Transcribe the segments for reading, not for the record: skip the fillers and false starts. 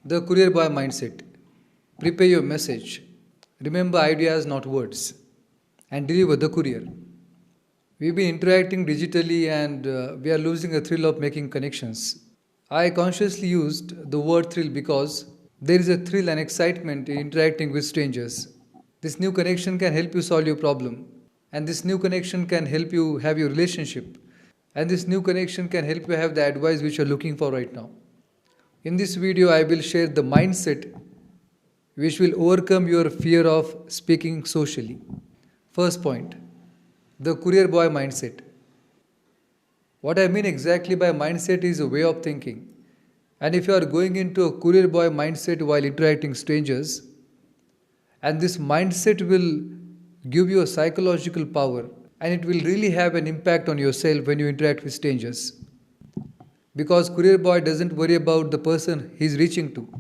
The Courier Boy Mindset. Prepare your message. Remember ideas, not words. And deliver the courier. We've been interacting digitally and we are losing the thrill of making connections. I consciously used the word thrill because there is a thrill and excitement in interacting with strangers. This new connection can help you solve your problem. And this new connection can help you have your relationship. And this new connection can help you have the advice which you're looking for right now. In this video, I will share the mindset which will overcome your fear of speaking socially. First point, the Courier Boy Mindset. What I mean exactly by mindset is a way of thinking. And if you are going into a Courier Boy mindset while interacting strangers, and this mindset will give you a psychological power and it will really have an impact on yourself when you interact with strangers. Because Courier Boy doesn't worry about the person he's reaching to,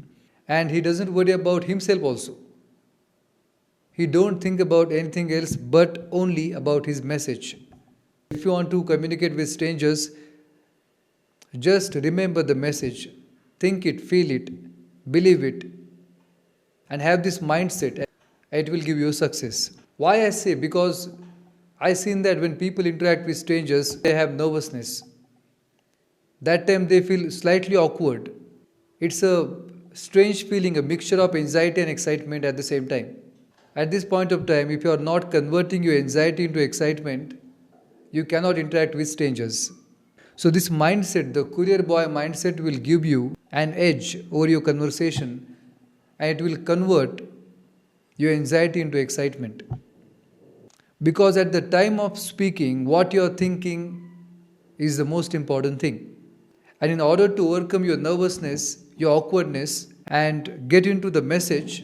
and he doesn't worry about himself also. He don't think about anything else but only about his message. If you want to communicate with strangers, just remember the message, think it, feel it, believe it, and have this mindset. It will give you success. Why I say? Because I've seen that when people interact with strangers, they have nervousness. That time they feel slightly awkward. It's a strange feeling, a mixture of anxiety and excitement at the same time. At this point of time, if you are not converting your anxiety into excitement, you cannot interact with strangers. So this mindset, the Courier Boy mindset, will give you an edge over your conversation and it will convert your anxiety into excitement. Because at the time of speaking, what you are thinking is the most important thing. And in order to overcome your nervousness, your awkwardness, and get into the message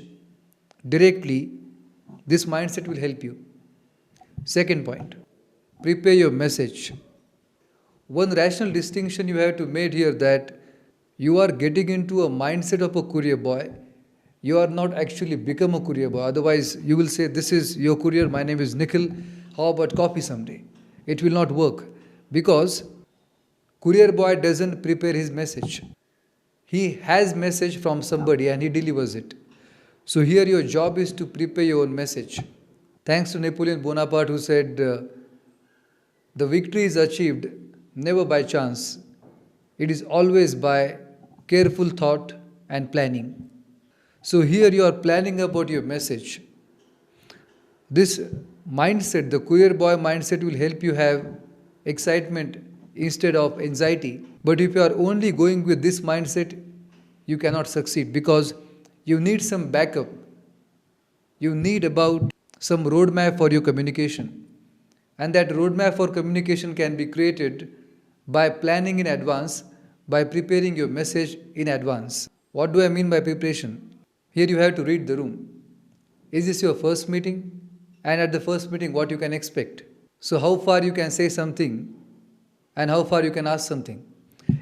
directly, this mindset will help you. Second point, prepare your message. One rational distinction you have to make here that you are getting into a mindset of a courier boy. You are not actually become a courier boy. Otherwise, you will say, this is your courier, my name is Nikhil, how about coffee someday? It will not work because Courier Boy doesn't prepare his message. He has message from somebody and he delivers it. So here your job is to prepare your own message. Thanks to Napoleon Bonaparte who said, the victory is achieved never by chance. It is always by careful thought and planning. So here you are planning about your message. This mindset, the Courier Boy mindset, will help you have excitement instead of anxiety. But if you are only going with this mindset, you cannot succeed because you need some backup. You need about some roadmap for your communication. And that roadmap for communication can be created by planning in advance, by preparing your message in advance. What do I mean by preparation? Here you have to read the room. Is this your first meeting? And at the first meeting, what you can expect? So how far you can say something and how far you can ask something.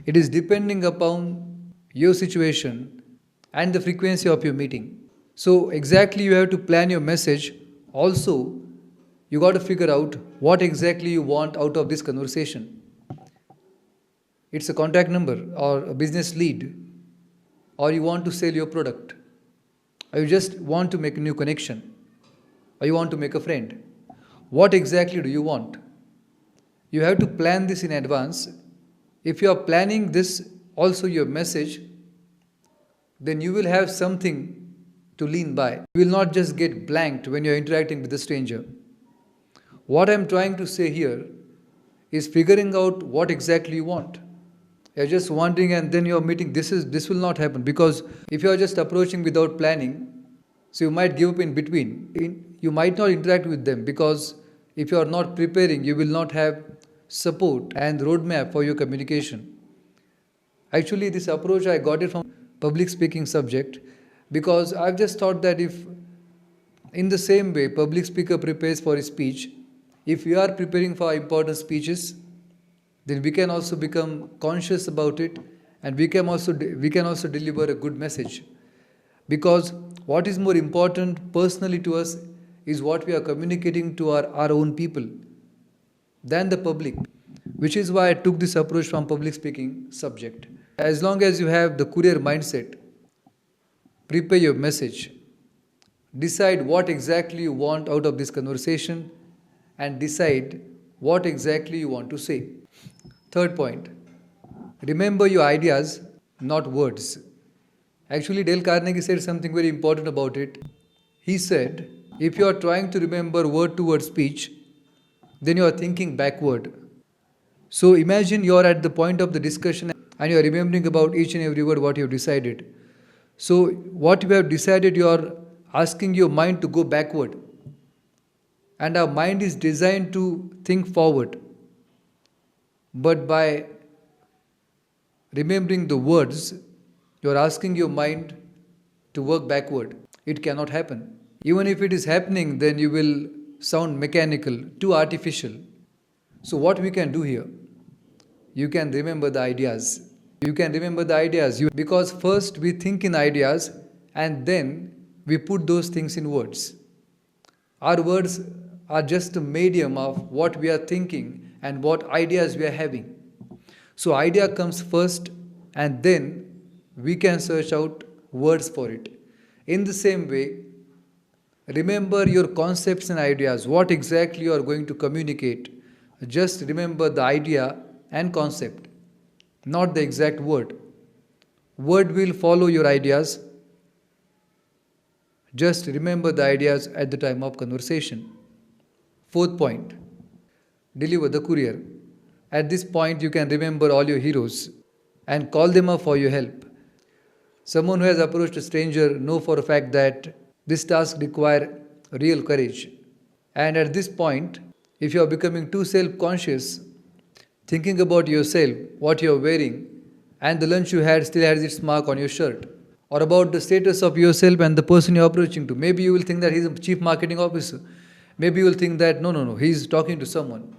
It is depending upon your situation and the frequency of your meeting. So exactly you have to plan your message. Also, you got to figure out what exactly you want out of this conversation. It's a contact number or a business lead, or you want to sell your product, or you just want to make a new connection, or you want to make a friend. What exactly do you want? You have to plan this in advance. If you are planning this, also your message, then you will have something to lean by. You will not just get blanked when you are interacting with a stranger. What I am trying to say here is figuring out what exactly you want. You are just wondering and then you are meeting. This will not happen because if you are just approaching without planning, so you might give up in between. You might not interact with them because if you are not preparing, you will not have support and roadmap for your communication. Actually, this approach I got it from public speaking subject because I've just thought that if in the same way public speaker prepares for his speech, if we are preparing for important speeches, then we can also become conscious about it and we can also deliver a good message. Because what is more important personally to us is what we are communicating to our own people than the public, which is why I took this approach from public speaking subject. As long as you have the courier mindset, Prepare your message. Decide what exactly you want out of this conversation and decide what exactly you want to say. Third point, remember your ideas, not words. Actually, Dale Carnegie said something very important about it. He said, if you are trying to remember word to word speech, then you are thinking backward. So imagine you are at the point of the discussion and you are remembering about each and every word what you have decided. So what you have decided, you are asking your mind to go backward. And our mind is designed to think forward. But by remembering the words, you are asking your mind to work backward. It cannot happen. Even if it is happening, then you will sound mechanical, too artificial. So what we can do here? You can remember the ideas. You can remember the ideas because first we think in ideas and then we put those things in words. Our words are just a medium of what we are thinking and what ideas we are having. So idea comes first and then we can search out words for it. In the same way, remember your concepts and ideas, what exactly you are going to communicate. Just remember the idea and concept, not the exact word. Word will follow your ideas. Just remember the ideas at the time of conversation. Fourth point, deliver the courier. At this point, you can remember all your heroes and call them up for your help. Someone who has approached a stranger know for a fact that this task requires real courage. And at this point, if you are becoming too self-conscious, thinking about yourself, what you are wearing, and the lunch you had still has its mark on your shirt, or about the status of yourself and the person you are approaching to. Maybe you will think that he is a chief marketing officer. Maybe you will think that, no, he is talking to someone.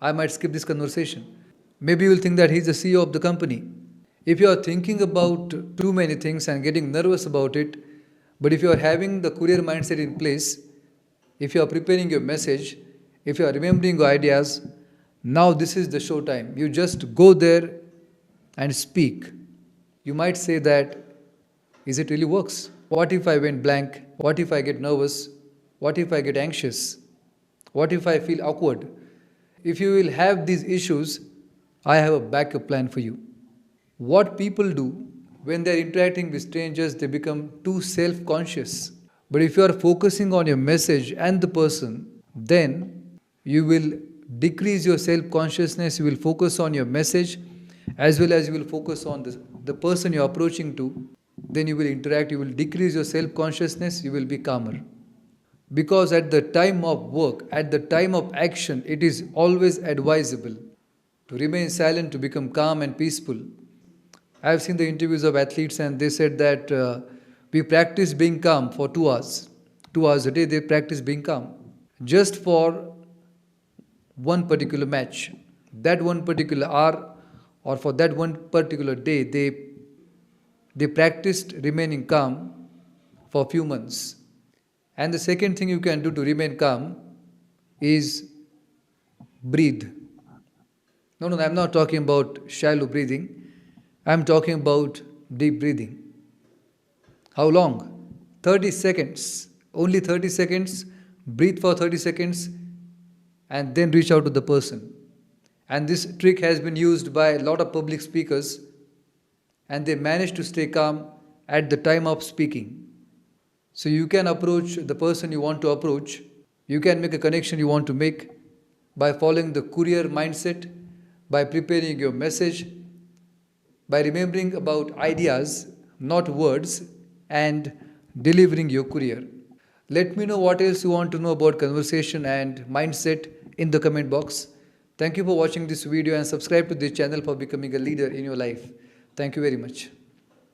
I might skip this conversation. Maybe you will think that he is the CEO of the company. If you are thinking about too many things and getting nervous about it, but if you are having the courier mindset in place, if you are preparing your message, if you are remembering your ideas, now this is the show time. You just go there and speak. You might say that, is it really works? What if I went blank? What if I get nervous? What if I get anxious? What if I feel awkward? If you will have these issues, I have a backup plan for you. What people do when they are interacting with strangers, they become too self-conscious. But if you are focusing on your message and the person, then you will decrease your self-consciousness, you will focus on your message as well as you will focus on the person you are approaching to. Then you will interact, you will decrease your self-consciousness, you will be calmer. Because at the time of work, at the time of action, it is always advisable to remain silent, to become calm and peaceful. I have seen the interviews of athletes and they said that we practice being calm for 2 hours. 2 hours a day they practice being calm. Just for one particular match, that one particular hour or for that one particular day, they practiced remaining calm for a few months. And the second thing you can do to remain calm is breathe. No, I'm not talking about shallow breathing. I'm talking about deep breathing. How long? 30 seconds. Only 30 seconds. Breathe for 30 seconds and then reach out to the person. And this trick has been used by a lot of public speakers and they manage to stay calm at the time of speaking. So you can approach the person you want to approach. You can make a connection you want to make by following the courier mindset, by preparing your message, by remembering about ideas, not words, and delivering your courier. Let me know what else you want to know about conversation and mindset in the comment box. Thank you for watching this video and subscribe to this channel for becoming a leader in your life. Thank you very much.